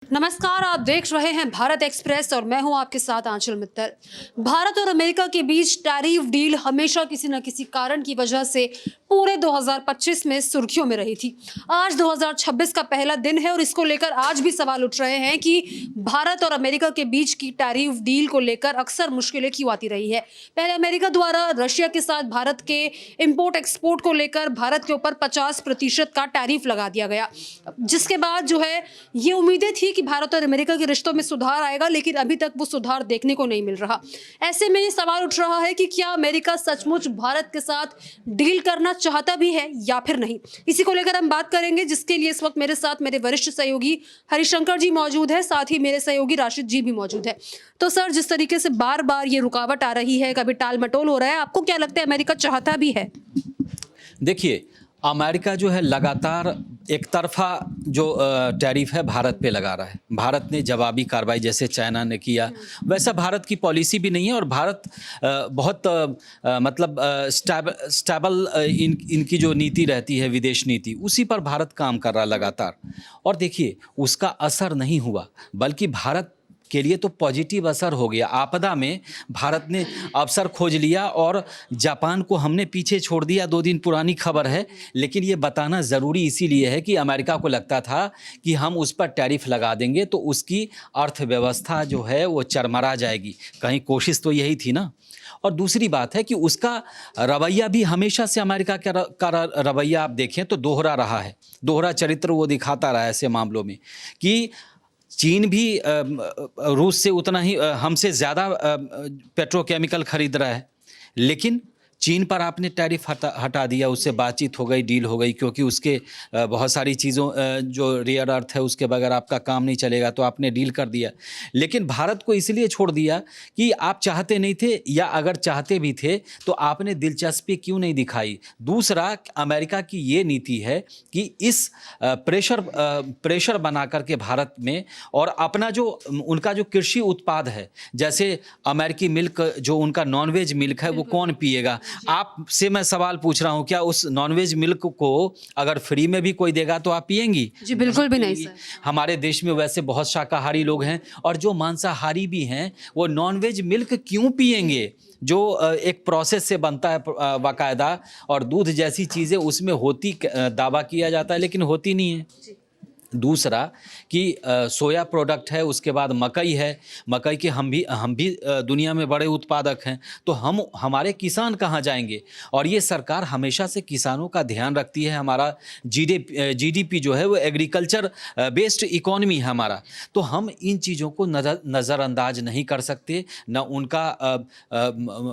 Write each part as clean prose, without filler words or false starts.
नमस्कार, आप देख रहे हैं भारत एक्सप्रेस और मैं हूं आपके साथ आंचल मित्तल। भारत और अमेरिका के बीच टैरिफ डील हमेशा किसी न किसी कारण की वजह से पूरे 2025 में सुर्खियों में रही थी। आज 2026 का पहला दिन है और इसको लेकर आज भी सवाल उठ रहे हैं कि भारत और अमेरिका के बीच की टैरिफ डील को लेकर अक्सर मुश्किलें क्यों आती रही है। पहले अमेरिका द्वारा रशिया के साथ भारत के इंपोर्ट एक्सपोर्ट को लेकर भारत के ऊपर 50% का टैरिफ लगा दिया गया, जिसके बाद जो है ये उम्मीदें थी कि भारत और अमेरिका के रिश्तों में सुधार आएगा, लेकिन अभी तक वो सुधार देखने को नहीं मिल रहा। ऐसे में ये सवाल उठ रहा है कि क्या अमेरिका सचमुच भारत के साथ डील करना चाहता भी है या फिर नहीं। इसी को लेकर हम बात करेंगे, जिसके लिए इस वक्त मेरे साथ मेरे वरिष्ठ सहयोगी हरिशंकर जी मौजूद है, साथ ही मेरे सहयोगी राशिद जी भी मौजूद है। तो सर, जिस तरीके से बार बार ये रुकावट आ रही है, कभी टाल मटोल हो रहा है, आपको क्या लगता है अमेरिका चाहता भी है? देखिए, अमेरिका जो है लगातार एक तरफा जो टैरिफ है भारत पे लगा रहा है। भारत ने जवाबी कार्रवाई जैसे चाइना ने किया, वैसा भारत की पॉलिसी भी नहीं है और भारत बहुत मतलब स्टेबल इनकी जो नीति रहती है, विदेश नीति, उसी पर भारत काम कर रहा लगातार। और देखिए, उसका असर नहीं हुआ, बल्कि भारत के लिए तो पॉजिटिव असर हो गया। आपदा में भारत ने अवसर खोज लिया और जापान को हमने पीछे छोड़ दिया। 2 दिन पुरानी खबर है, लेकिन ये बताना ज़रूरी इसीलिए है कि अमेरिका को लगता था कि हम उस पर टैरिफ लगा देंगे तो उसकी अर्थव्यवस्था जो है वो चरमरा जाएगी। कहीं कोशिश तो यही थी ना। और दूसरी बात है कि उसका रवैया भी हमेशा से अमेरिका का रवैया आप देखें तो दोहरा रहा है। दोहरा चरित्र वो दिखाता रहा है ऐसे मामलों में कि चीन भी रूस से उतना ही हमसे ज़्यादा पेट्रोकेमिकल खरीद रहा है, लेकिन चीन पर आपने टैरिफ हटा दिया, उससे बातचीत हो गई, डील हो गई, क्योंकि उसके बहुत सारी चीज़ों जो रेयर अर्थ है उसके बगैर आपका काम नहीं चलेगा, तो आपने डील कर दिया। लेकिन भारत को इसलिए छोड़ दिया कि आप चाहते नहीं थे, या अगर चाहते भी थे तो आपने दिलचस्पी क्यों नहीं दिखाई। दूसरा, अमेरिका की ये नीति है कि इस प्रेशर बना करके भारत में, और अपना जो उनका जो कृषि उत्पाद है, जैसे अमेरिकी मिल्क, जो उनका नॉनवेज मिल्क है, वो कौन पिएगा। आपसे मैं सवाल पूछ रहा हूं, क्या उस नॉनवेज मिल्क को अगर फ्री में भी कोई देगा तो आप पिएंगी? जी बिल्कुल भी नहीं सर। हमारे देश में वैसे बहुत शाकाहारी लोग हैं, और जो मांसाहारी भी हैं वो नॉनवेज मिल्क क्यों पिएंगे, जो एक प्रोसेस से बनता है बाकायदा, और दूध जैसी चीज़ें उसमें होती, दावा किया जाता है लेकिन होती नहीं है। दूसरा कि सोया प्रोडक्ट है, उसके बाद मकई है। मकई के हम भी दुनिया में बड़े उत्पादक हैं, तो हमारे किसान कहाँ जाएंगे? और ये सरकार हमेशा से किसानों का ध्यान रखती है। हमारा जीडीपी जो है वो एग्रीकल्चर बेस्ड इकोनॉमी है हमारा, तो हम इन चीज़ों को नज़रअंदाज नहीं कर सकते। न उनका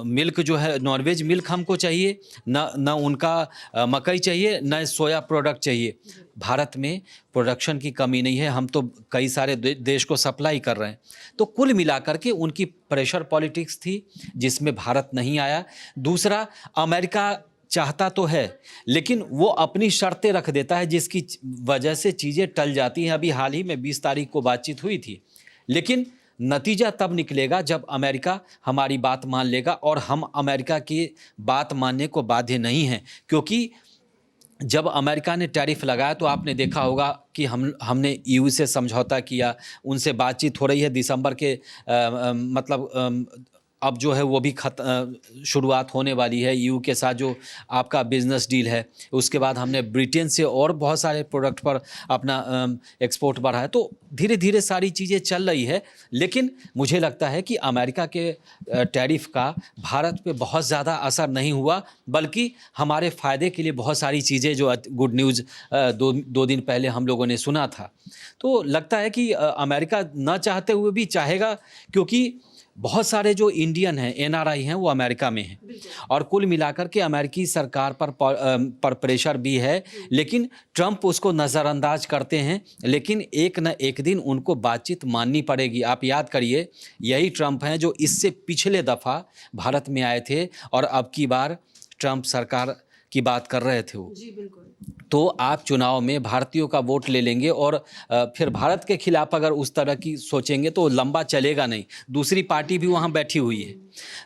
मिल्क जो है, नॉनवेज मिल्क हमको चाहिए, न उनका मकई चाहिए, न सोया प्रोडक्ट चाहिए। भारत में प्रोडक्शन की कमी नहीं है, हम तो कई सारे देश को सप्लाई कर रहे हैं। तो कुल मिलाकर के उनकी प्रेशर पॉलिटिक्स थी, जिसमें भारत नहीं आया। दूसरा, अमेरिका चाहता तो है, लेकिन वो अपनी शर्तें रख देता है, जिसकी वजह से चीज़ें टल जाती हैं। अभी हाल ही में 20 तारीख को बातचीत हुई थी, लेकिन नतीजा तब निकलेगा जब अमेरिका हमारी बात मान लेगा, और हम अमेरिका की बात मानने को बाध्य नहीं हैं। क्योंकि जब अमेरिका ने टैरिफ लगाया तो आपने देखा होगा कि हमने ईयू से समझौता किया, उनसे बातचीत हो रही है। दिसंबर के मतलब अब जो है वो भी शुरुआत होने वाली है ईयू के साथ, जो आपका बिजनेस डील है। उसके बाद हमने ब्रिटेन से और बहुत सारे प्रोडक्ट पर अपना एक्सपोर्ट बढ़ा है। तो धीरे धीरे सारी चीज़ें चल रही है, लेकिन मुझे लगता है कि अमेरिका के टैरिफ का भारत पे बहुत ज़्यादा असर नहीं हुआ, बल्कि हमारे फ़ायदे के लिए बहुत सारी चीज़ें, जो गुड न्यूज़ दो दिन पहले हम लोगों ने सुना था। तो लगता है कि अमेरिका न चाहते हुए भी चाहेगा, क्योंकि बहुत सारे जो इंडियन हैं, एनआरआई हैं, वो अमेरिका में हैं, और कुल मिलाकर के अमेरिकी सरकार पर प्रेशर भी है, लेकिन ट्रंप उसको नज़रअंदाज करते हैं। लेकिन एक न एक दिन उनको बातचीत माननी पड़ेगी। आप याद करिए, यही ट्रंप हैं जो इससे पिछले दफ़ा भारत में आए थे, और अब की बार ट्रंप सरकार की बात कर रहे थे वो। जी बिल्कुल। तो आप चुनाव में भारतीयों का वोट ले लेंगे, और फिर भारत के खिलाफ अगर उस तरह की सोचेंगे तो लंबा चलेगा नहीं। दूसरी पार्टी भी वहाँ बैठी हुई है।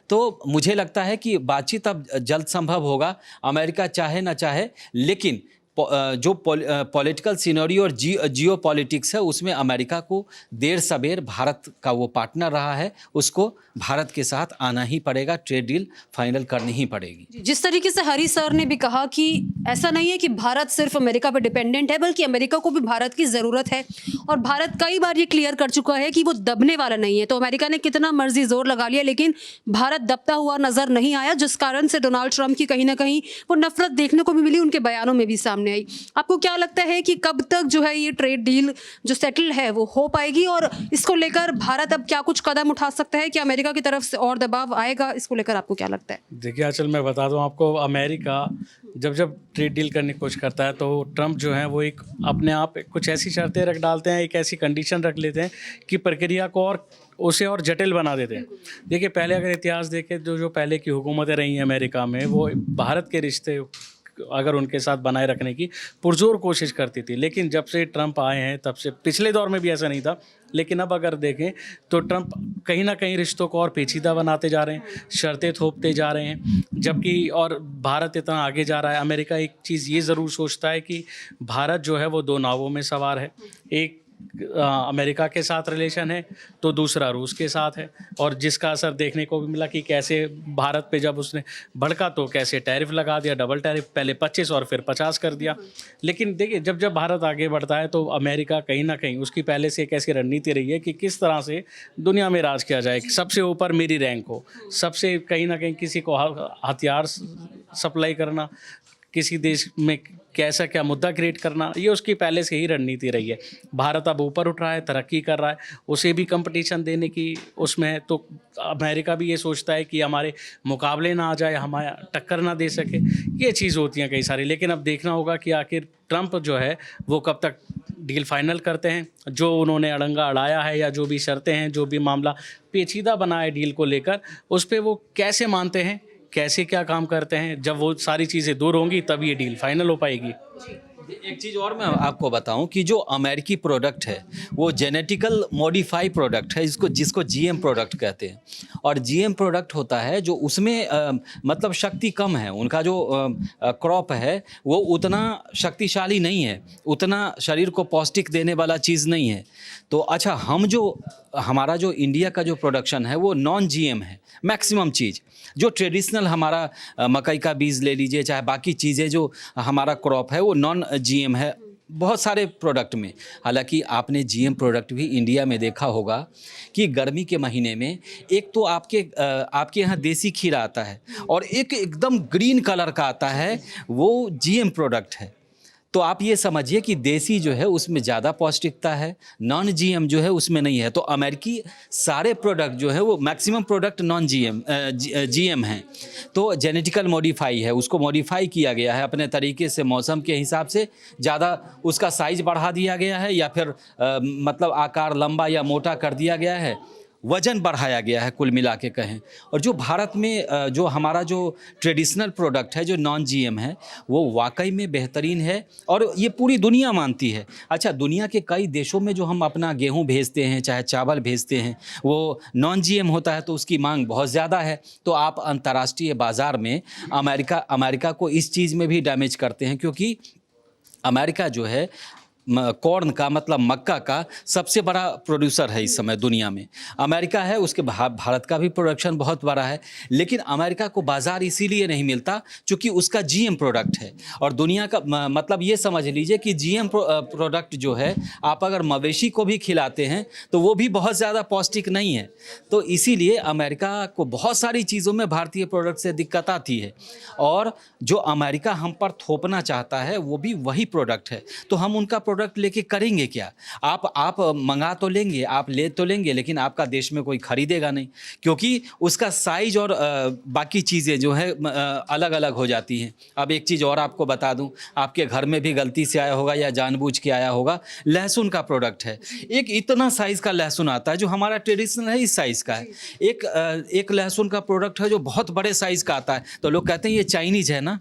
तो मुझे लगता है कि बातचीत अब जल्द संभव होगा, अमेरिका चाहे ना चाहे, लेकिन जो पॉलिटिकल सिनेरियो और जियो पॉलिटिक्स है उसमें अमेरिका को देर सबेर भारत का वो पार्टनर रहा है, उसको भारत के साथ आना ही पड़ेगा, ट्रेड डील फाइनल करनी ही पड़ेगी। जिस तरीके से हरी सर ने भी कहा कि ऐसा नहीं है कि भारत सिर्फ अमेरिका पर डिपेंडेंट है, बल्कि अमेरिका को भी भारत की ज़रूरत है और भारत कई बार ये क्लियर कर चुका है कि वो दबने वाला नहीं है। तो अमेरिका ने कितना मर्जी जोर लगा लिया लेकिन भारत दबता हुआ नजर नहीं आया, जिस कारण से डोनाल्ड ट्रंप की कहीं ना कहीं वो नफरत देखने को भी मिली, उनके बयानों में भी सामने आई। आपको क्या लगता है कि कब तक जो है ये ट्रेड डील जो सेटल है वो हो पाएगी और इसको लेकर भारत अब क्या कुछ कदम उठा सकता है कि अमेरिका की तरफ से और दबाव आएगा, इसको लेकर आपको क्या लगता है? देखिए आचल, मैं बता दूं आपको, अमेरिका जब ट्रेड डील करने की कोशिश करता है तो ट्रंप जो है वो एक अपने आप कुछ ऐसी शर्तें रख डालते हैं, एक ऐसी कंडीशन रख लेते हैं कि प्रक्रिया को और उसे और जटिल बना देते हैं। देखिए पहले अगर इतिहास देखें तो जो पहले की हुकूमतें रही हैं अमेरिका में, वो भारत के रिश्ते अगर उनके साथ बनाए रखने की पुरजोर कोशिश करती थी, लेकिन जब से ट्रंप आए हैं तब से, पिछले दौर में भी ऐसा नहीं था, लेकिन अब अगर देखें तो ट्रंप कहीं ना कहीं रिश्तों को और पेचीदा बनाते जा रहे हैं, शर्तें थोपते जा रहे हैं, जबकि और भारत इतना आगे जा रहा है। अमेरिका एक चीज़ ये ज़रूर सोचता है कि भारत जो है वो दो नावों में सवार है, एक अमेरिका के साथ रिलेशन है तो दूसरा रूस के साथ है, और जिसका असर देखने को भी मिला कि कैसे भारत पे जब उसने भड़का तो कैसे टैरिफ लगा दिया, डबल टैरिफ, पहले 25 और फिर 50 कर दिया। लेकिन देखिए जब भारत आगे बढ़ता है तो अमेरिका कहीं ना कहीं, उसकी पहले से एक ऐसी रणनीति रही है कि किस तरह से दुनिया में राज किया जाए, सबसे ऊपर मेरी रैंक हो, सबसे कहीं ना कहीं किसी को हथियार सप्लाई करना, किसी देश में कैसा क्या मुद्दा क्रिएट करना, ये उसकी पहले से ही रणनीति रही है। भारत अब ऊपर उठ रहा है, तरक्की कर रहा है, उसे भी कंपटीशन देने की उसमें है, तो अमेरिका भी ये सोचता है कि हमारे मुकाबले ना आ जाए, हमारा टक्कर ना दे सके। ये चीज़ होती हैं कई सारी, लेकिन अब देखना होगा कि आखिर ट्रंप जो है वो कब तक डील फाइनल करते हैं। जो उन्होंने अड़ंगा अड़ाया है या जो भी शर्तें हैं, जो भी मामला पेचीदा बना है डील को लेकर, उस पर वो कैसे मानते हैं, कैसे क्या काम करते हैं। जब वो सारी चीज़ें दूर होंगी तब ये डील फाइनल हो पाएगी। एक चीज़ और मैं आपको बताऊं कि जो अमेरिकी प्रोडक्ट है वो जेनेटिकल मॉडिफाई प्रोडक्ट है, जिसको जीएम प्रोडक्ट कहते हैं। और जीएम प्रोडक्ट होता है जो उसमें मतलब शक्ति कम है, उनका जो क्रॉप है वो उतना शक्तिशाली नहीं है, उतना शरीर को पौष्टिक देने वाला चीज़ नहीं है। तो अच्छा, हमारा जो इंडिया का जो प्रोडक्शन है वो नॉन जीएम है, मैक्सिमम चीज़ जो ट्रेडिशनल हमारा मकई का बीज ले लीजिए, चाहे बाकी चीज़ें जो हमारा क्रॉप है वो नॉन जीएम है बहुत सारे प्रोडक्ट में। हालांकि आपने जीएम प्रोडक्ट भी इंडिया में देखा होगा कि गर्मी के महीने में एक तो आपके यहाँ देसी खीरा आता है और एक एकदम ग्रीन कलर का आता है, वो जीएम प्रोडक्ट है। तो आप ये समझिए कि देसी जो है उसमें ज़्यादा पौष्टिकता है, नॉन जीएम जो है उसमें नहीं है। तो अमेरिकी सारे प्रोडक्ट जो है वो मैक्सिमम प्रोडक्ट नॉन जीएम हैं। तो जेनेटिकल मॉडिफाई है, उसको मॉडिफाई किया गया है अपने तरीके से, मौसम के हिसाब से ज़्यादा उसका साइज़ बढ़ा दिया गया है या फिर मतलब आकार लंबा या मोटा कर दिया गया है, वज़न बढ़ाया गया है, कुल मिला के कहें। और जो भारत में जो हमारा जो ट्रेडिशनल प्रोडक्ट है जो नॉन जीएम है वो वाकई में बेहतरीन है और ये पूरी दुनिया मानती है। अच्छा, दुनिया के कई देशों में जो हम अपना गेहूं भेजते हैं चाहे चावल भेजते हैं वो नॉन जीएम होता है, तो उसकी मांग बहुत ज़्यादा है। तो आप अंतर्राष्ट्रीय बाज़ार में अमेरिका को इस चीज़ में भी डैमेज करते हैं, क्योंकि अमेरिका जो है कॉर्न का मतलब मक्का का सबसे बड़ा प्रोड्यूसर है इस समय दुनिया में। अमेरिका है, उसके भारत का भी प्रोडक्शन बहुत बड़ा है, लेकिन अमेरिका को बाज़ार इसीलिए नहीं मिलता क्योंकि उसका जीएम प्रोडक्ट है। और दुनिया का मतलब ये समझ लीजिए कि जीएम प्रोडक्ट जो है आप अगर मवेशी को भी खिलाते हैं तो वो भी बहुत ज़्यादा पौष्टिक नहीं है। तो इसीलिए अमेरिका को बहुत सारी चीज़ों में भारतीय प्रोडक्ट से दिक्कत आती है, और जो अमेरिका हम पर थोपना चाहता है वो भी वही प्रोडक्ट है। तो हम उनका प्रोडक्ट लेके करेंगे क्या? आप मंगा तो लेंगे, आप ले तो लेंगे, लेकिन आपका देश में कोई खरीदेगा नहीं, क्योंकि उसका साइज और बाकी चीज़ें जो है अलग अलग हो जाती हैं। अब एक चीज़ और आपको बता दूं, आपके घर में भी गलती से आया होगा या जानबूझ के आया होगा, लहसुन का प्रोडक्ट है। एक इतना साइज़ का लहसुन आता है जो हमारा ट्रेडिशनल है, इस साइज़ का है। एक लहसुन का प्रोडक्ट है जो बहुत बड़े साइज़ का आता है, तो लोग कहते हैं ये चाइनीज़ है ना,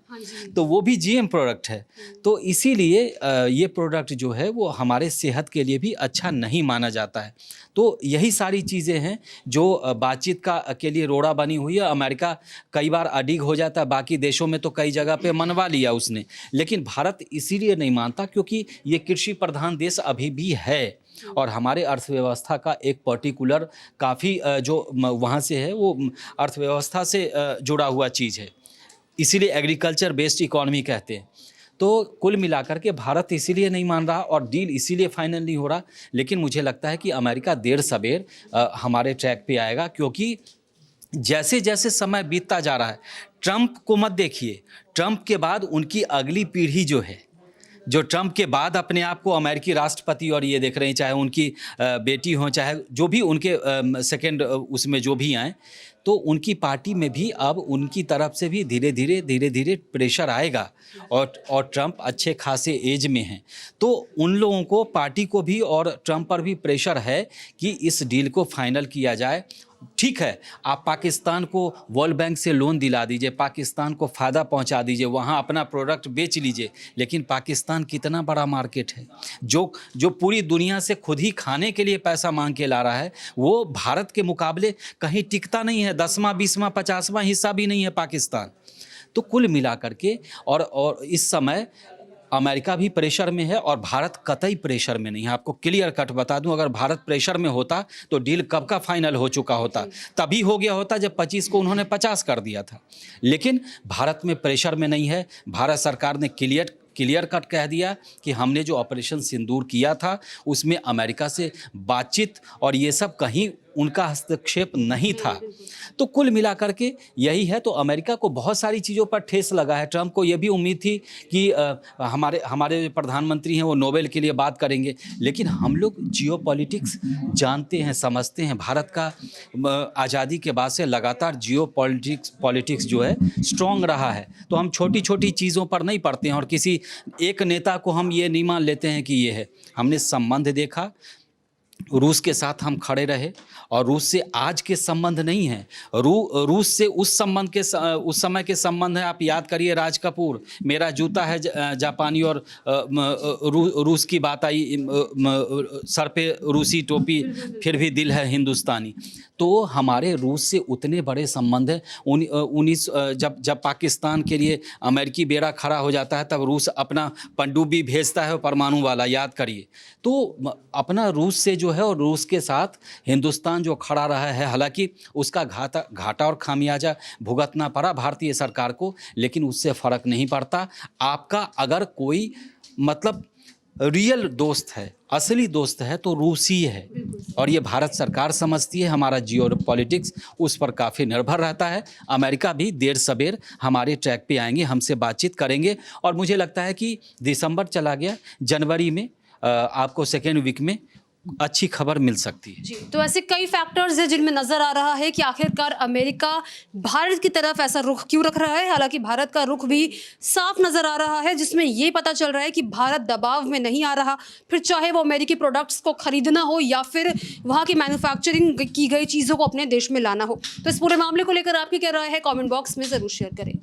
तो वो भी जीएम प्रोडक्ट है। तो इसीलिए ये प्रोडक्ट जो है वो हमारे सेहत के लिए भी अच्छा नहीं माना जाता है। तो यही सारी चीज़ें हैं जो बातचीत के लिए रोड़ा बनी हुई है। अमेरिका कई बार अडिग हो जाता है, बाकी देशों में तो कई जगह पे मनवा लिया उसने, लेकिन भारत इसीलिए नहीं मानता क्योंकि ये कृषि प्रधान देश अभी भी है और हमारे अर्थव्यवस्था का एक पर्टिकुलर काफ़ी जो वहाँ से है वो अर्थव्यवस्था से जुड़ा हुआ चीज़ है, इसीलिए एग्रीकल्चर बेस्ड इकोनॉमी कहते हैं। तो कुल मिलाकर के भारत इसीलिए नहीं मान रहा और डील इसीलिए फाइनल नहीं हो रहा। लेकिन मुझे लगता है कि अमेरिका देर सवेर हमारे ट्रैक पे आएगा, क्योंकि जैसे जैसे समय बीतता जा रहा है, ट्रंप को मत देखिए, ट्रंप के बाद उनकी अगली पीढ़ी जो है, जो ट्रंप के बाद अपने आप को अमेरिकी राष्ट्रपति और ये देख रहे हैं, चाहे उनकी बेटी हो, चाहे जो भी उनके सेकंड उसमें जो भी आए, तो उनकी पार्टी में भी अब उनकी तरफ से भी धीरे धीरे प्रेशर आएगा और ट्रंप अच्छे खासे एज में हैं, तो उन लोगों को, पार्टी को भी और ट्रंप पर भी प्रेशर है कि इस डील को फाइनल किया जाए। ठीक है, आप पाकिस्तान को वर्ल्ड बैंक से लोन दिला दीजिए, पाकिस्तान को फ़ायदा पहुंचा दीजिए, वहां अपना प्रोडक्ट बेच लीजिए, लेकिन पाकिस्तान कितना बड़ा मार्केट है जो पूरी दुनिया से खुद ही खाने के लिए पैसा मांग के ला रहा है, वो भारत के मुकाबले कहीं टिकता नहीं है। 10वां 20वां 50वां हिस्सा भी नहीं है पाकिस्तान। तो कुल मिलाकर के और इस समय अमेरिका भी प्रेशर में है और भारत कतई प्रेशर में नहीं है। आपको क्लियर कट बता दूं, अगर भारत प्रेशर में होता तो डील कब का फाइनल हो चुका होता, तभी हो गया होता जब 25 को उन्होंने 50 कर दिया था। लेकिन भारत में प्रेशर में नहीं है। भारत सरकार ने क्लियर कट कह दिया कि हमने जो ऑपरेशन सिंदूर किया था उसमें अमेरिका से बातचीत और ये सब कहीं उनका हस्तक्षेप नहीं था। तो कुल मिलाकर के यही है। तो अमेरिका को बहुत सारी चीज़ों पर ठेस लगा है। ट्रंप को ये भी उम्मीद थी कि हमारे प्रधानमंत्री हैं वो नोबेल के लिए बात करेंगे, लेकिन हम लोग जियोपॉलिटिक्स जानते हैं, समझते हैं। भारत का आज़ादी के बाद से लगातार पॉलिटिक्स जो है स्ट्रॉन्ग रहा है, तो हम छोटी छोटी चीज़ों पर नहीं पड़ते हैं और किसी एक नेता को हम ये नहीं मान लेते हैं कि ये है। हमने संबंध देखा, रूस के साथ हम खड़े रहे और रूस से आज के संबंध नहीं है, रूस से उस समय के संबंध है। आप याद करिए राज कपूर, मेरा जूता है जापानी और रूस की बात आई, सर पे रूसी टोपी फिर भी दिल है हिंदुस्तानी। तो हमारे रूस से उतने बड़े संबंध हैं। जब पाकिस्तान के लिए अमेरिकी बेड़ा खड़ा हो जाता है तब रूस अपना पनडुब्बी भेजता है परमाणु वाला, याद करिए। तो अपना रूस से जो है और रूस के साथ हिंदुस्तान जो खड़ा रहा है, हालांकि उसका घाटा और खामियाजा भुगतना पड़ा भारतीय सरकार को, लेकिन उससे फ़र्क नहीं पड़ता। आपका अगर कोई मतलब रियल दोस्त है, असली दोस्त है, तो रूसी है और ये भारत सरकार समझती है। हमारा जियोपॉलिटिक्स उस पर काफ़ी निर्भर रहता है। अमेरिका भी देर सवेर हमारे ट्रैक पे आएंगे, हमसे बातचीत करेंगे और मुझे लगता है कि दिसंबर चला गया, जनवरी में आपको सेकेंड वीक में अच्छी खबर मिल सकती है। जी, तो ऐसे कई फैक्टर्स हैं जिनमें नजर आ रहा है कि आखिरकार अमेरिका भारत की तरफ ऐसा रुख क्यों रख रहा है। हालांकि भारत का रुख भी साफ नजर आ रहा है, जिसमें ये पता चल रहा है कि भारत दबाव में नहीं आ रहा, फिर चाहे वो अमेरिकी प्रोडक्ट्स को खरीदना हो या फिर वहाँ की मैन्युफैक्चरिंग की गई चीज़ों को अपने देश में लाना हो। तो इस पूरे मामले को लेकर आपकी क्या राय है, कॉमेंट बॉक्स में ज़रूर शेयर करें।